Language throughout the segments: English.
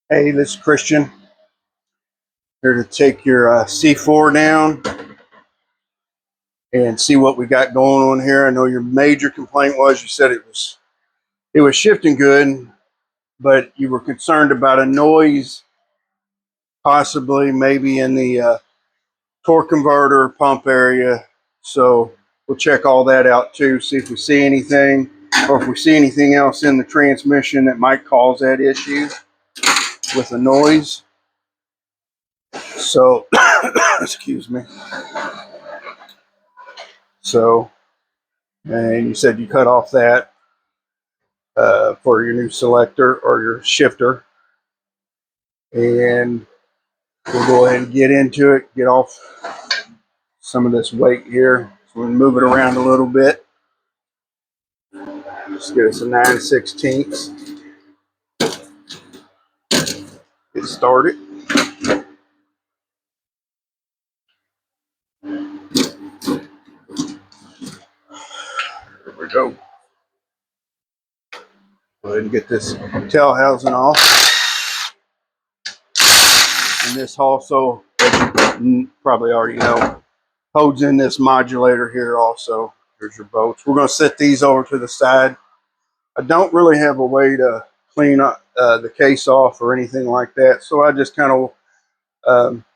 Hey, this is Christian here to take your C4 down and see what we got going on here. I know your major complaint was you said it was shifting good, but you were concerned about a noise, possibly maybe in the torque converter pump area. So we'll check all that out too, see if we see anything or if we see anything else in the transmission that might cause that issue with the noise. So, excuse me. So, and you said you cut off that for your new selector or your shifter. And we'll go ahead and get into it, get off some of this weight here. So we'll move it around a little bit. Just get us a 9/16. Get started. There we go. Go ahead and get this tail housing off. And this also, as you probably already know, holds in this modulator here also. Here's your bolts. We're going to set these over to the side. I don't really have a way to clean up the case off or anything like that, so I just kind of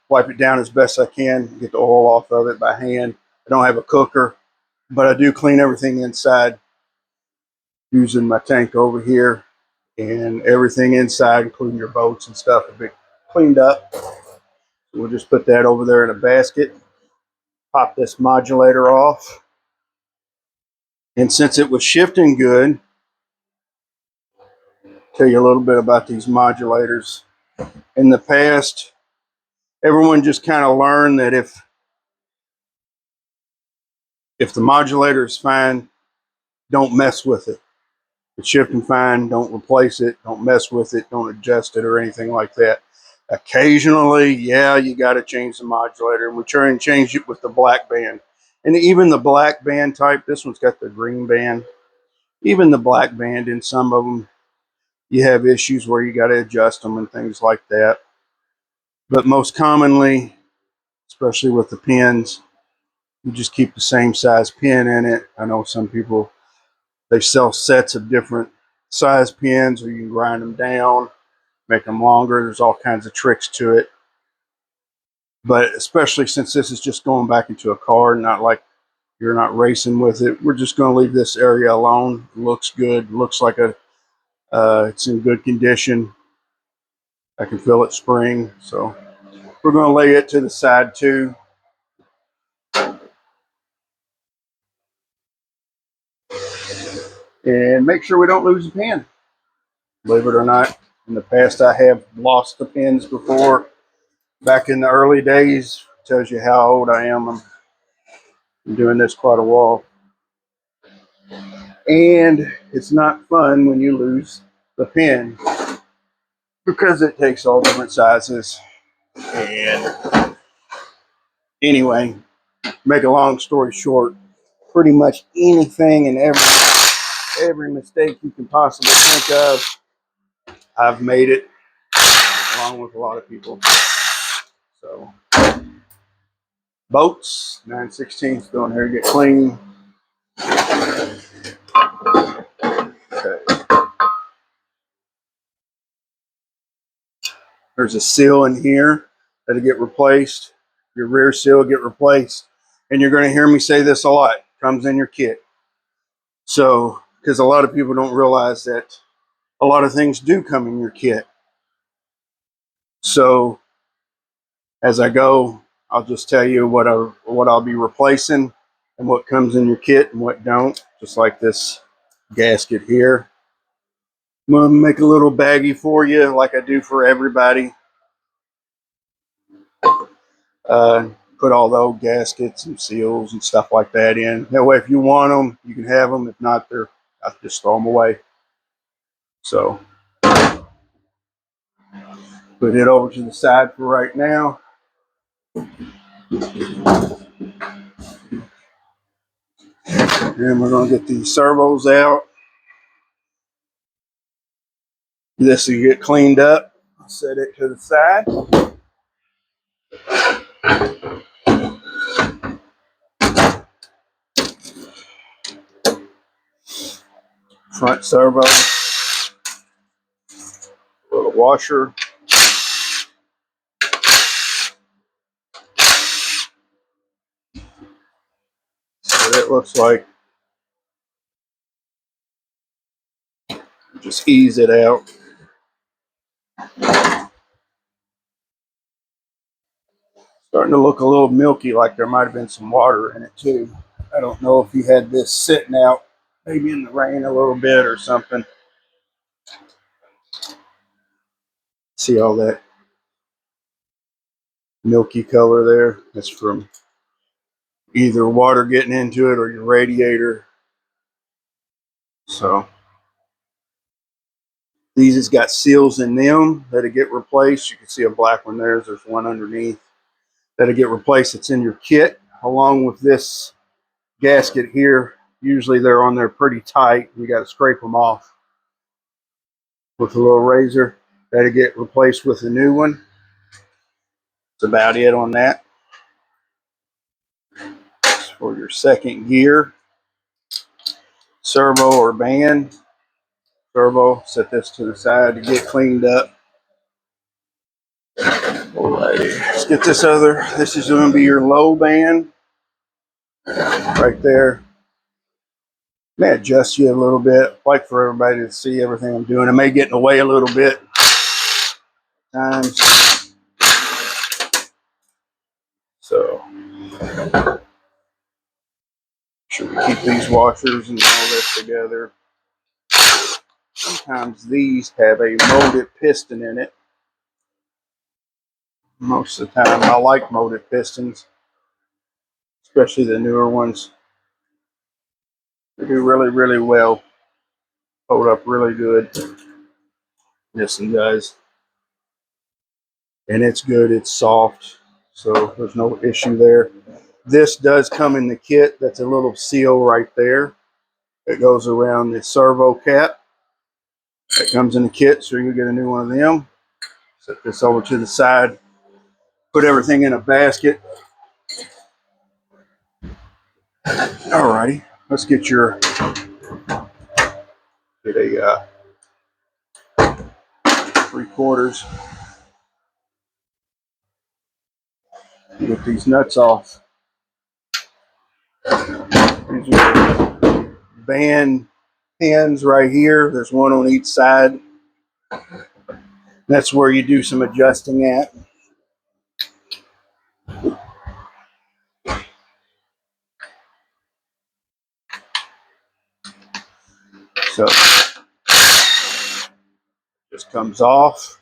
wipe it down as best I can, get the oil off of it by hand. I don't have a cooker, but I do clean everything inside using my tank over here, and everything inside, including your bolts and stuff, will be cleaned up. So we'll just put that over there in a basket, pop this modulator off, and since it was shifting good, tell you a little bit about these modulators. In the past, everyone just kind of learned that if the modulator is fine, don't mess with it. If it's shifting fine, don't replace it, don't mess with it, don't adjust it or anything like that. Occasionally, yeah, you got to change the modulator, and we try and change it with the black band. And even the black band type, this one's got the green band. Even the black band, in some of them, you have issues where you got to adjust them and things like that. But most commonly, especially with the pins, you just keep the same size pin in it. I know some people, they sell sets of different size pins, or you can grind them down, make them longer. There's all kinds of tricks to it. But especially since this is just going back into a car, not like you're not racing with it, we're just going to leave this area alone. It looks good. Looks like it's in good condition. I can feel it spring. So we're going to lay it to the side too. And make sure we don't lose the pin. Believe it or not, in the past I have lost the pins before. Back in the early days, tells you how old I am. I'm doing this quite a while. And it's not fun when you lose the pin because it takes all different sizes. And anyway, make a long story short, pretty much anything and every mistake you can possibly think of, I've made it along with a lot of people. So bolts, 9/16 going here to get clean. Okay. There's a seal in here that'll get replaced. Your rear seal will get replaced. And you're going to hear me say this a lot. Comes in your kit. So, because a lot of people don't realize that a lot of things do come in your kit. So, as I go, I'll just tell you what I'll be replacing and what comes in your kit and what don't. Just like this gasket here. I'm going to make a little baggie for you like I do for everybody. Put all the old gaskets and seals and stuff like that in. That way, if you want them, you can have them. If not, I'll just throw them away. So, put it over to the side for right now. And we're going to get these servos out. This will get cleaned up. set it to the side. Front servo, little washer. So it looks like. Just ease it out. Starting to look a little milky, like there might have been some water in it too. I don't know if you had this sitting out, maybe in the rain a little bit or something. See all that milky color there? That's from either water getting into it or your radiator. So these has got seals in them that'll get replaced. You can see a black one there. There's one underneath that'll get replaced. It's in your kit along with this gasket here. Usually they're on there pretty tight. You got to scrape them off with a little razor. That'll get replaced with a new one. That's about it on that. For your second gear, servo or band. Servo, set this to the side to get cleaned up. Alrighty, let's get this other. This is going to be your low band right there. May adjust you a little bit. I'd like for everybody to see everything I'm doing. It may get in the way a little bit times. So sure we keep these washers and all this together. Sometimes these have a molded piston in it. Most of the time I like molded pistons, especially the newer ones. They do really, really well. Hold up really good. This one does. And it's good, it's soft, so there's no issue there. This does come in the kit. That's a little seal right there. It goes around the servo cap. That comes in the kit, so you get a new one of them. Set this over to the side. Put everything in a basket. Alrighty, let's get a 3/4. Get these nuts off. These are band pins right here. There's one on each side. That's where you do some adjusting at. So just comes off.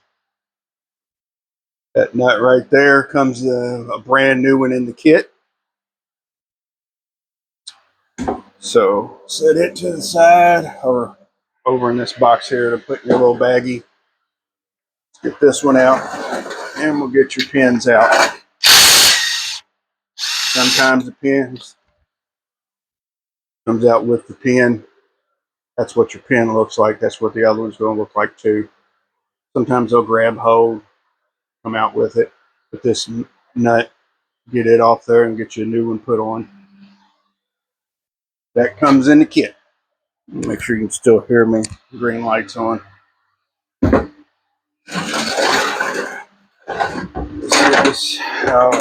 That nut right there comes a brand new one in the kit. So set it to the side or over in this box here to put in your little baggie. Let's get this one out and we'll get your pins out. Sometimes the pins comes out with the pin. That's what your pin looks like. That's what the other one's going to look like too. Sometimes they'll grab hold, come out with it. With this nut, get it off there and get you a new one put on. That comes in the kit. Make sure you can still hear me. Green light's on. Let's get this, how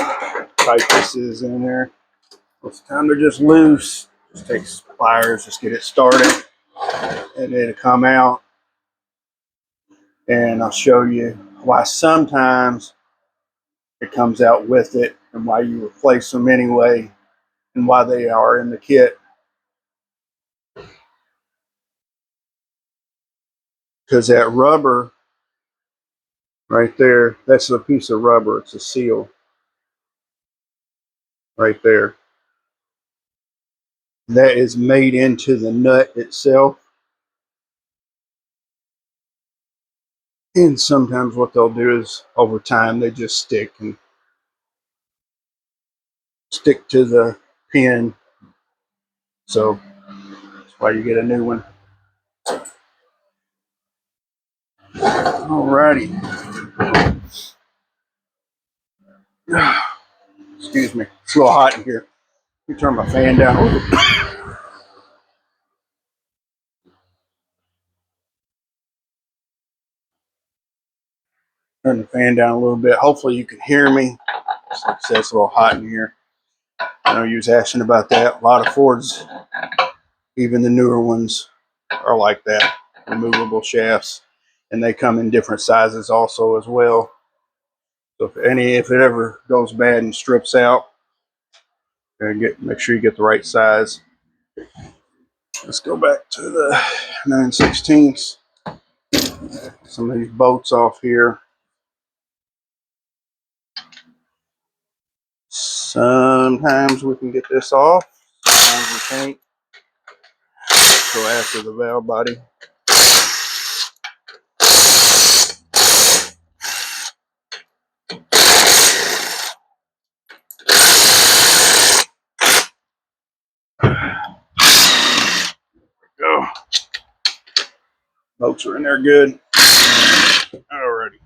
tight this is in there. Most of the time they're just loose. Just take pliers, just get it started, and it'll come out. And I'll show you why sometimes it comes out with it and why you replace them anyway and why they are in the kit. Because that rubber right there, that's a piece of rubber. It's a seal right there. That is made into the nut itself. And sometimes what they'll do is over time they just stick to the pin. So that's why you get a new one. Alrighty. Excuse me, it's a little hot in here. Let me turn my fan down a little bit. Turn the fan down a little bit. Hopefully you can hear me. Like I said, it's a little hot in here. I know you was asking about that. A lot of Fords, even the newer ones, are like that. Removable shafts. And they come in different sizes also as well. So if it ever goes bad and strips out, make sure you get the right size. Let's go back to the 9/16. Some of these bolts off here. Sometimes we can get this off. Sometimes we can't. Go after the valve body. Go. Bolts are in there good. Alrighty.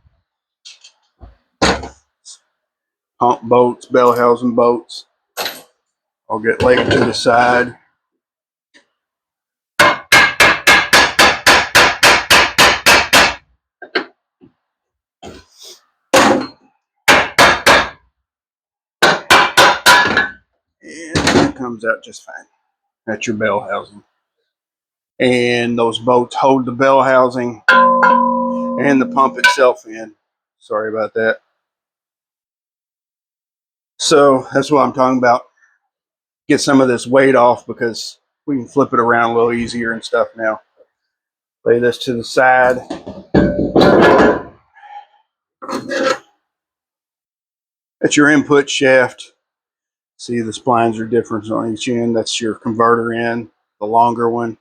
Pump bolts, bell housing bolts. I'll get laid to the side. And it comes out just fine. That's your bell housing. And those bolts hold the bell housing and the pump itself in. Sorry about that. So that's what I'm talking about. Get some of this weight off because we can flip it around a little easier and stuff now. Lay this to the side. That's your input shaft. See, the splines are different on each end. That's your converter end, the longer one.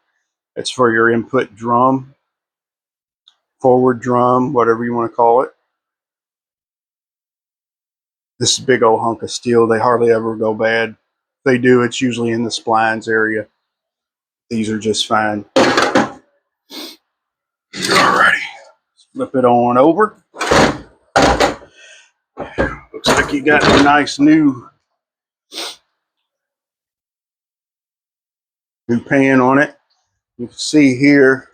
It's for your input drum, forward drum, whatever you want to call it. This is a big old hunk of steel. They hardly ever go bad. If they do, it's usually in the splines area. These are just fine. Alrighty. Flip it on over. Looks like you got a nice new pan on it. You can see here,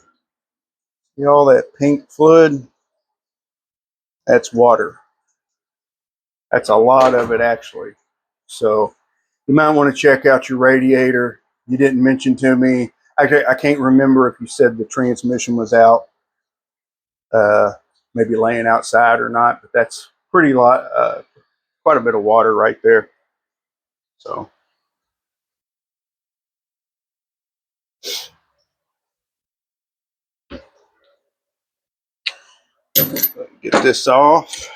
see all that pink fluid? That's water. That's a lot of it actually. So you might want to check out your radiator. You didn't mention to me. I can't remember if you said the transmission was out, maybe laying outside or not, but that's quite a bit of water right there. So get this off.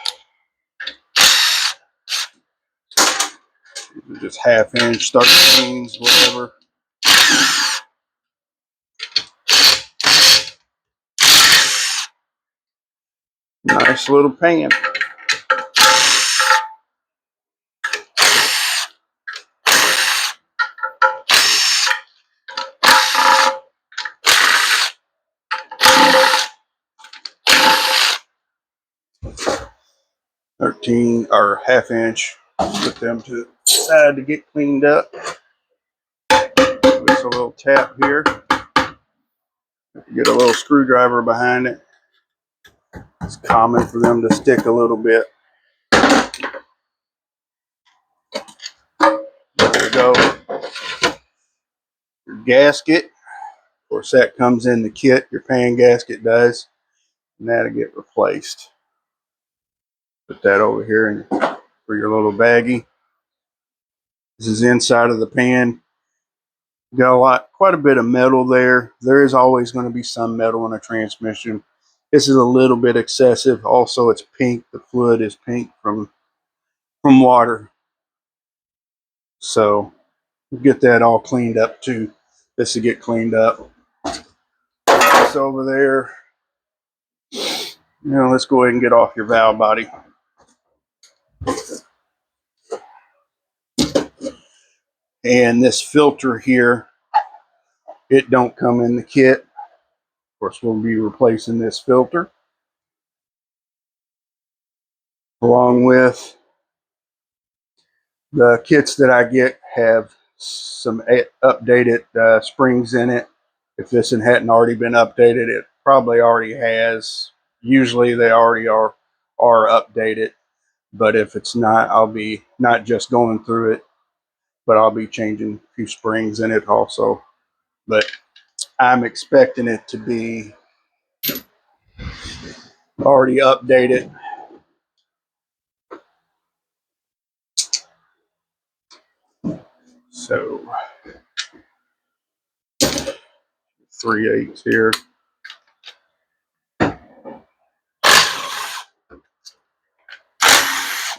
Just 1/2 inch, 13s, whatever. Nice little pan. .13 or 1/2 inch. Put them to the side to get cleaned up. There's a little tap here. Get a little screwdriver behind it. It's common for them to stick a little bit. There we go. Your gasket. Of course, that comes in the kit. Your pan gasket does. And that'll get replaced. Put that over here for your little baggie. This is inside of the pan. Got quite a bit of metal there. There is always going to be some metal in a transmission. This is a little bit excessive. Also, it's pink. The fluid is pink from water. So get that all cleaned up too. This will get cleaned up. This over there. Now let's go ahead and get off your valve body. And this filter here, it don't come in the kit. Of course, we'll be replacing this filter. along with the kits that I get have some updated springs in it. If this one hadn't already been updated, it probably already has. Usually they already are updated, but if it's not, I'll be not just going through it, but I'll be changing a few springs in it also. But I'm expecting it to be already updated. So 3/8 here.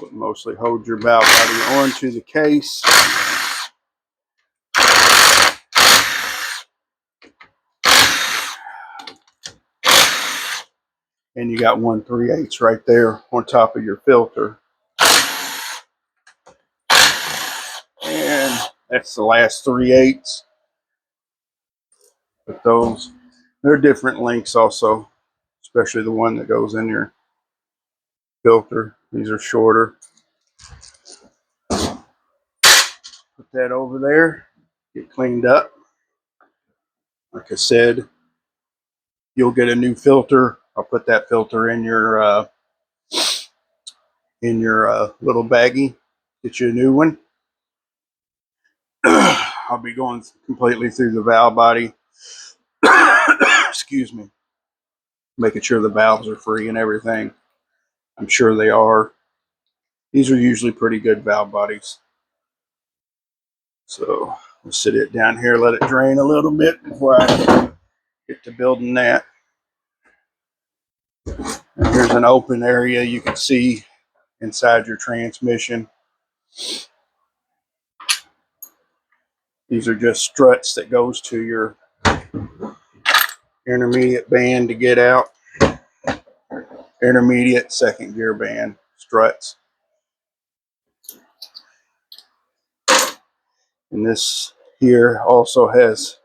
Would mostly hold your valve body onto the case. And you got 1 3/8 right there on top of your filter. And that's the last 3/8. But those, they're different lengths also, especially the one that goes in your filter. These are shorter. Put that over there, get cleaned up. Like I said, you'll get a new filter. I'll put that filter in your little baggie. Get you a new one. I'll be going completely through the valve body. Excuse me. Making sure the valves are free and everything. I'm sure they are. These are usually pretty good valve bodies. So we'll sit it down here, let it drain a little bit before I get to building that. And here's an open area you can see inside your transmission. These are just struts that goes to your intermediate band to get out. Intermediate second gear band struts. And this here also has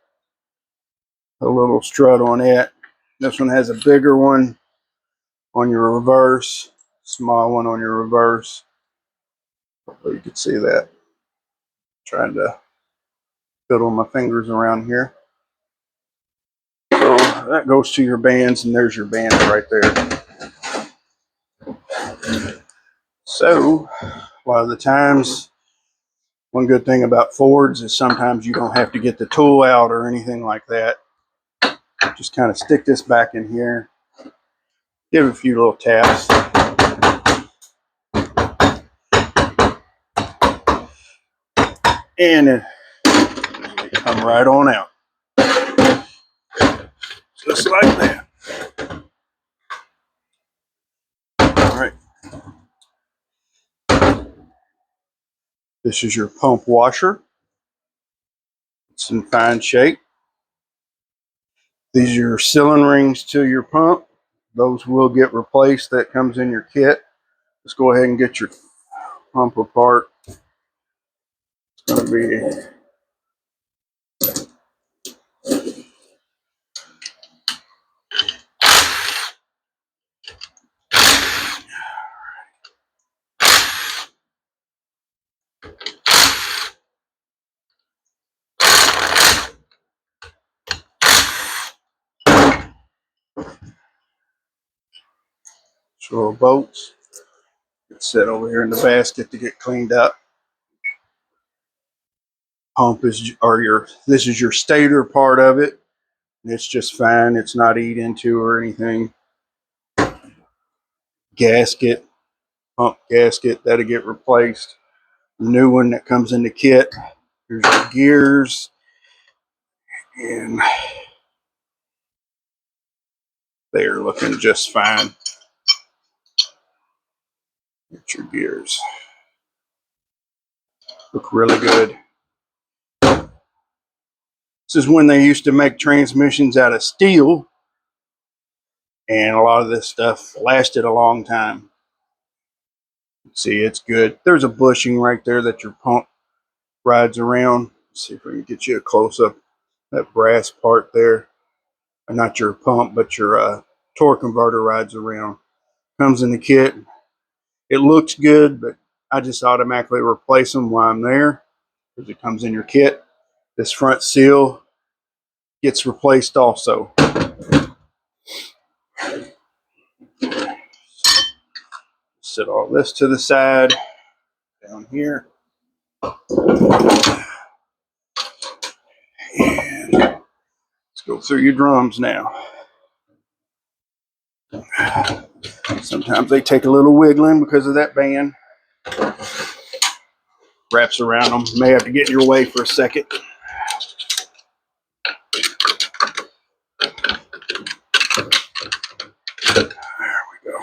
a little strut on it. This one has a bigger one on your reverse, small one on your reverse. Hopefully you can see that. Trying to fiddle my fingers around here. So that goes to your bands, and there's your band right there. So a lot of the times, one good thing about Fords is sometimes you don't have to get the tool out or anything like that. Just kind of stick this back in here, give it a few little taps. And it come right on out. Just like that. All right. This is your pump washer. It's in fine shape. These are your sealing rings to your pump. Those will get replaced. That comes in your kit. Let's go ahead and get your pump apart. It's going to be row of bolts. It's set over here in the basket to get cleaned up. Pump is this is your stator part of it. It's just fine. It's not eat into or anything. Gasket, pump gasket, that'll get replaced. New one that comes in the kit. Here's your gears, and they're looking just fine. Get your gears. Look really good. This is when they used to make transmissions out of steel, and a lot of this stuff lasted a long time. See, it's good. There's a bushing right there that your pump rides around. Let's see if we can get you a close-up. That brass part there, not your pump, but your torque converter rides around. Comes in the kit. It looks good, but I just automatically replace them while I'm there because it comes in your kit. This front seal gets replaced also. Set all this to the side down here. And let's go through your drums now. Sometimes they take a little wiggling because of that band. Wraps around them. You may have to get in your way for a second. There we go.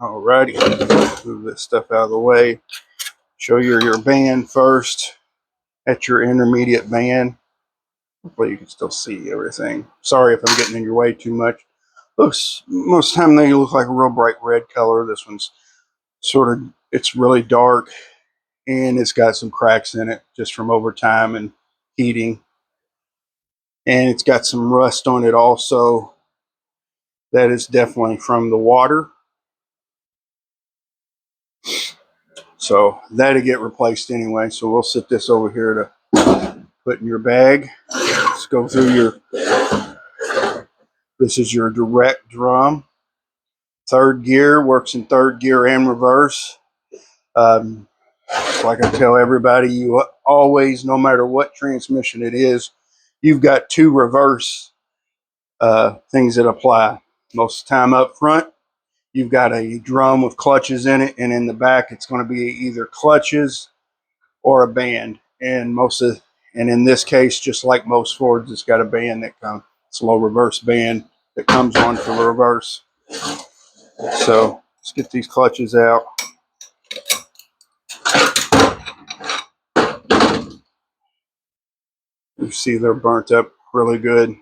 Alrighty. Move this stuff out of the way. Show you your band first. At your intermediate band. Hopefully you can still see everything. Sorry if I'm getting in your way too much. Looks, most of the time they look like a real bright red color. This one's sort of, it's really dark and it's got some cracks in it just from over time and heating. And it's got some rust on it also. That is definitely from the water. So that'll get replaced anyway. So we'll set this over here to put in your bag. Let's go through your, this is your direct drum. Third gear, works in third gear and reverse. Like I tell everybody, you always, no matter what transmission it is, you've got two reverse things that apply. Most of the time up front, you've got a drum with clutches in it, and in the back, it's going to be either clutches or a band. And in this case, just like most Fords, it's got a band that comes, slow reverse band that comes on for reverse. So let's get these clutches out. You see they're burnt up really good.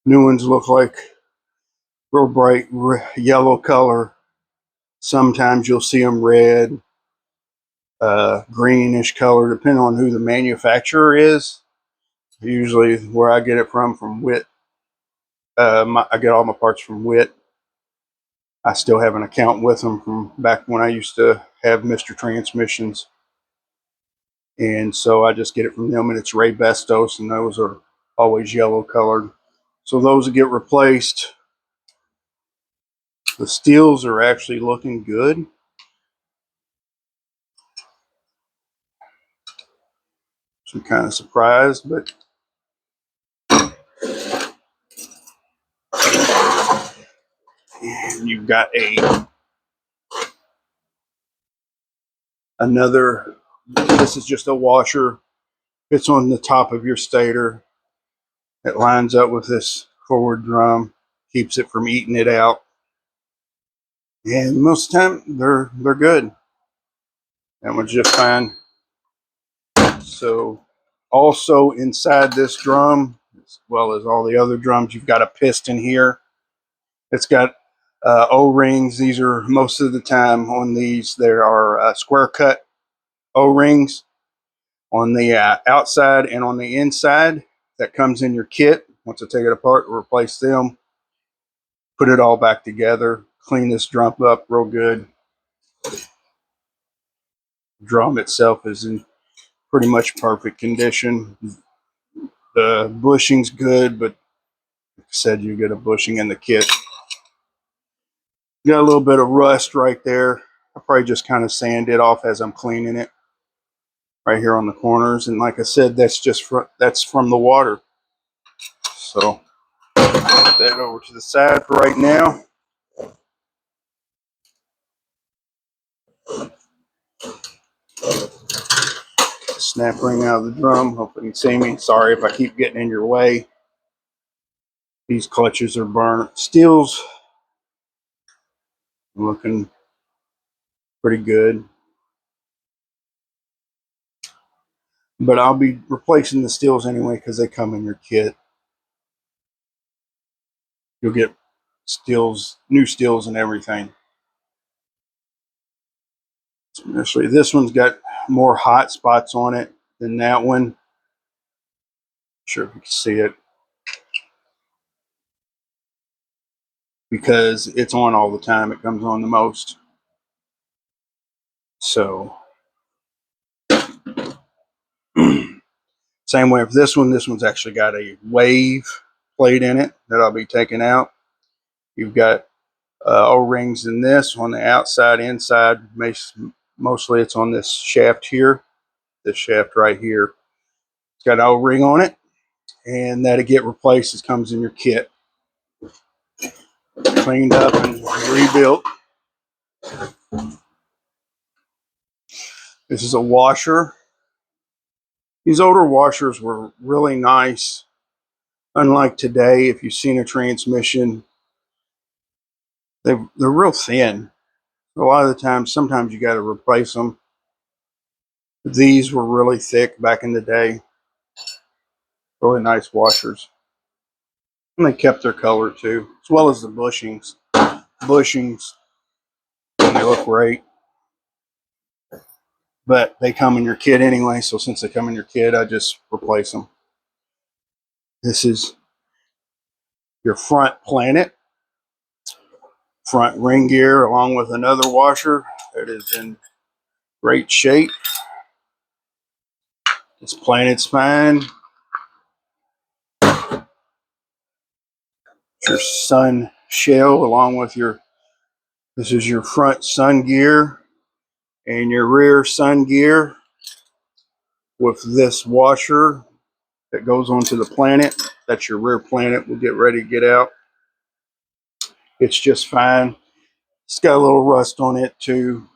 New ones look like real bright yellow color. Sometimes you'll see them red, greenish color, depending on who the manufacturer is. Usually where I get it from Witt. I get all my parts from Witt. I still have an account with them from back when I used to have Mr. Transmissions. And so I just get it from them, and it's Ray Bestos, and those are always yellow colored. So those get replaced. The steels are actually looking good. So I'm kind of surprised, but and you've got another, this is just a washer. It's on the top of your stator. It lines up with this forward drum, keeps it from eating it out. And most of the time they're good. That one's just fine. So also inside this drum, as well as all the other drums, you've got a piston here. It's got O-rings. These are most of the time on these, there are square cut O-rings on the outside and on the inside. That comes in your kit. Once I take it apart, replace them, put it all back together, clean this drum up real good. Drum itself is in pretty much perfect condition. The bushing's good, but like I said, you get a bushing in the kit. Got a little bit of rust right there. I probably just kind of sand it off as I'm cleaning it right here on the corners. And like I said, that's just that's from the water. So put that over to the side for right now. Snap ring out of the drum. Hopefully you can see me. Sorry if I keep getting in your way. These clutches are burnt. Steels looking pretty good. But I'll be replacing the steels anyway because they come in your kit. You'll get steels, new steels and everything. Especially this one's got more hot spots on it than that one. Not sure if you can see it. because it's on all the time. It comes on the most. So same way with this one. This one's actually got a wave plate in it that I'll be taking out. You've got O-rings in this on the outside, inside. Mostly it's on this shaft here, this shaft right here. It's got an O-ring on it, and that'll get replaced. It comes in your kit. Cleaned up and rebuilt. This is a washer. These older washers were really nice. Unlike today, if you've seen a transmission, they're real thin. A lot of the time, sometimes you got to replace them. These were really thick back in the day. Really nice washers. And they kept their color too, as well as the bushings. Bushings, they look great. But they come in your kit anyway, so since they come in your kit, I just replace them. This is your front planet, front ring gear, along with another washer that is in great shape. This planet spine. Your sun shell, along with this is your front sun gear and your rear sun gear with this washer that goes onto the planet. That's your rear planet. We'll get ready to get out. It's just fine. It's got a little rust on it too.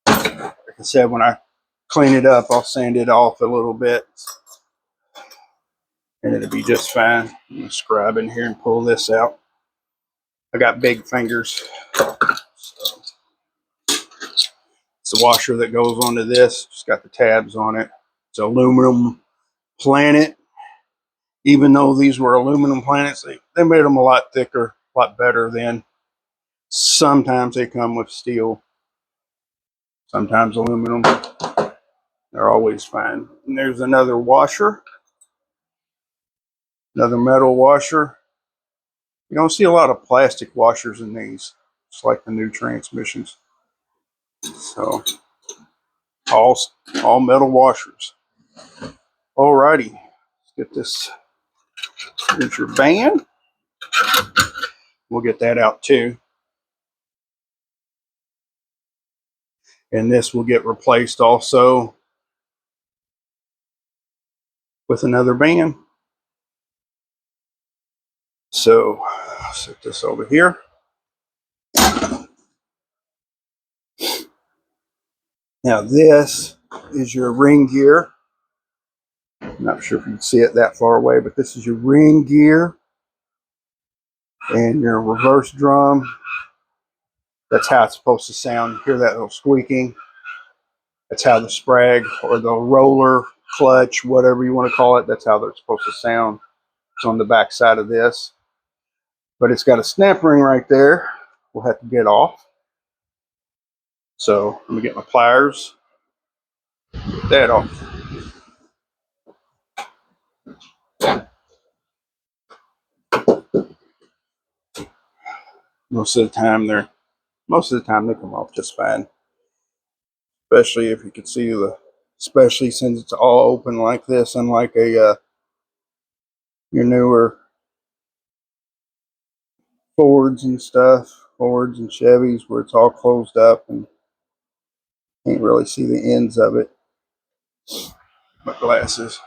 Like I said, when I clean it up, I'll sand it off a little bit and it'll be just fine. I'm gonna scribe in here and pull this out. I got big fingers. So it's the washer that goes onto this. Just got the tabs on it. It's aluminum planet. Even though these were aluminum planets, they made them a lot thicker, a lot better than. Sometimes they come with steel, sometimes aluminum. They're always fine. And there's another washer, another metal washer. You don't see a lot of plastic washers in these. It's like the new transmissions. So all metal washers. Alrighty, let's get this. Here's your band. We'll get that out too. And this will get replaced also with another band. So I'll set this over here. Now this is your ring gear. I'm not sure if you can see it that far away, but this is your ring gear and your reverse drum. That's how it's supposed to sound. You hear that little squeaking? That's how the sprag or the roller, clutch, whatever you want to call it, that's how they're supposed to sound. It's on the back side of this. But it's got a snap ring right there. We'll have to get off. So let me get my pliers. Get that off. Most of the time they come off just fine. Especially if you can see especially since it's all open like this, unlike your newer Fords and stuff, Fords and Chevys, where it's all closed up and can't really see the ends of it. My glasses.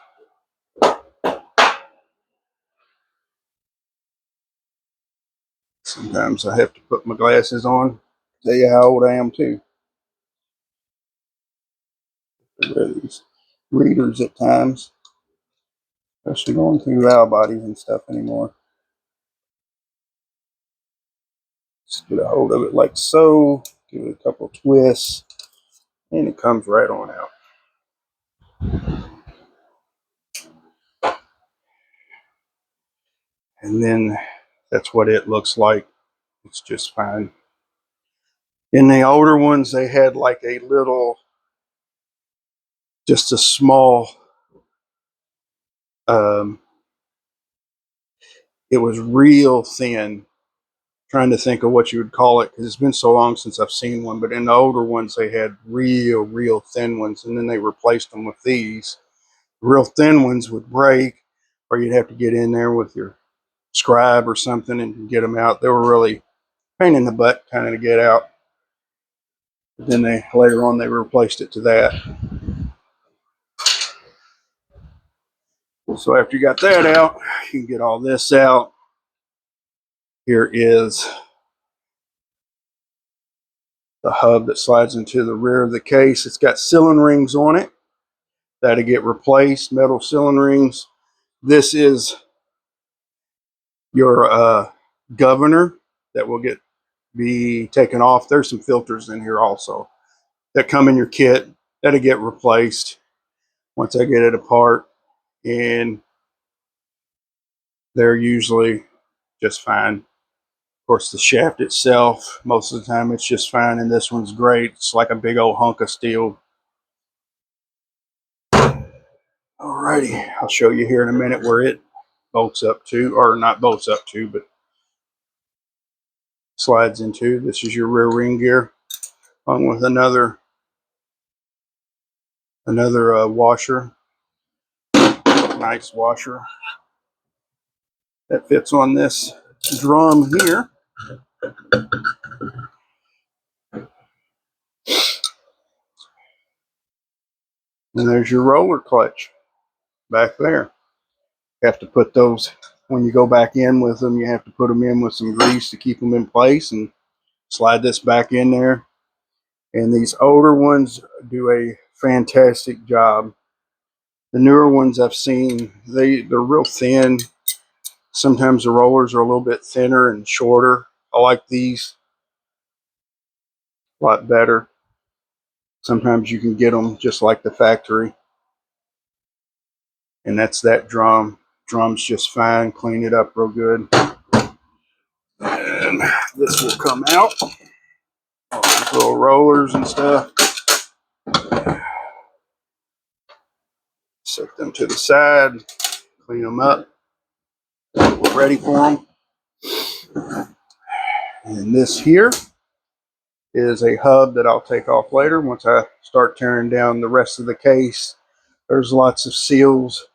Sometimes I have to put my glasses on. Tell you how old I am too. I wear these readers at times, especially going through valve bodies and stuff anymore. Just get a hold of it like so. Give it a couple twists, and it comes right on out. And then that's what it looks like. It's just fine. In the older ones, they had like a little, just a small, it was real thin trying to think of what you would call it because it's been so long since I've seen one. But in the older ones, they had real thin ones, and then they replaced them with these. Real thin ones would break, or you'd have to get in there with your scribe or something and get them out. They were really pain in the butt kind of to get out. But then they later on they replaced it to that. So after you got that out, you can get all this out. Here is the hub that slides into the rear of the case. It's got cylinder rings on it that'll get replaced, metal cylinder rings. This is your governor that will be taken off. There's some filters in here also that come in your kit that'll get replaced once I get it apart, and they're usually just fine. Of course, the shaft itself, most of the time it's just fine, and this one's great. It's like a big old hunk of steel. Alrighty, I'll show you here in a minute where it bolts up to, or not bolts up to, but slides into. This is your rear ring gear, along with another washer, nice washer that fits on this drum here. And there's your roller clutch back there. You have to put those, when you go back in with them, you have to put them in with some grease to keep them in place and slide this back in there. And these older ones do a fantastic job. The newer ones I've seen, they're real thin. Sometimes the rollers are a little bit thinner and shorter. I like these a lot better. Sometimes you can get them just like the factory. And that's that drum. Drum's just fine. Clean it up real good. And this will come out. All these little rollers and stuff. Set them to the side. Clean them up. We're ready for them. And this here is a hub that I'll take off later once I start tearing down the rest of the case. There's lots of seals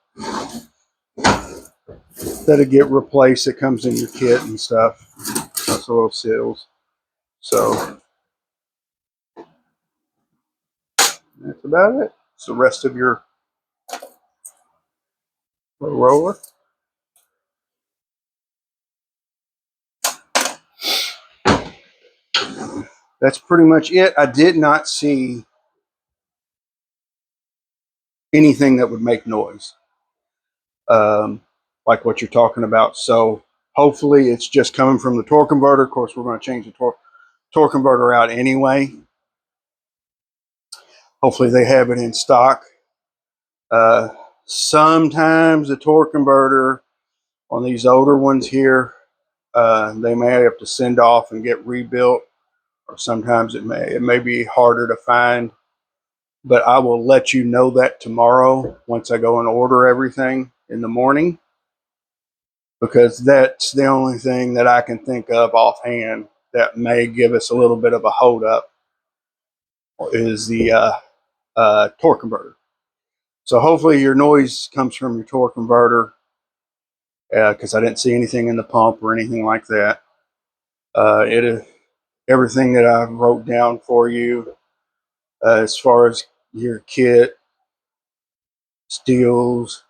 that'll get replaced. It comes in your kit and stuff. Lots of little seals. So that's about it. It's the rest of your roller. That's pretty much it. I did not see anything that would make noise, like what you're talking about. So hopefully it's just coming from the torque converter. Of course, we're going to change the torque converter out anyway. Hopefully they have it in stock. Sometimes the torque converter on these older ones here, they may have to send off and get rebuilt, or sometimes it may be harder to find. But I will let you know that tomorrow once I go and order everything in the morning, because that's the only thing that I can think of offhand that may give us a little bit of a hold up is the torque converter. So hopefully your noise comes from your torque converter, because I didn't see anything in the pump or anything like that. Everything that I wrote down for you as far as your kit, steels,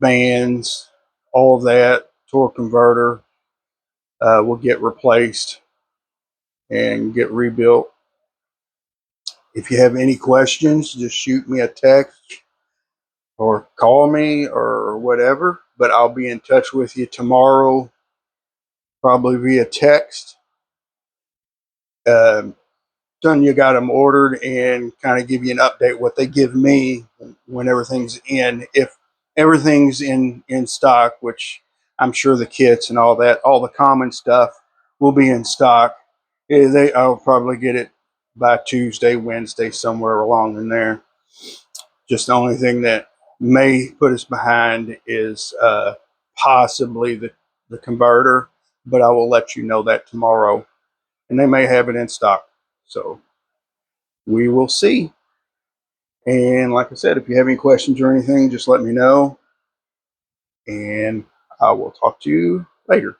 bands, all of that, torque converter will get replaced and get rebuilt. If you have any questions, just shoot me a text or call me or whatever. But I'll be in touch with you tomorrow, probably via text. Done, you got them ordered, and kind of give you an update what they give me when everything's in. If everything's in stock, which I'm sure the kits and all that, all the common stuff will be in stock. I'll probably get it by Tuesday, Wednesday, somewhere along in there. Just the only thing that may put us behind is possibly the converter. but I will let you know that tomorrow, and they may have it in stock. So we will see. And like I said, if you have any questions or anything, just let me know, and I will talk to you later.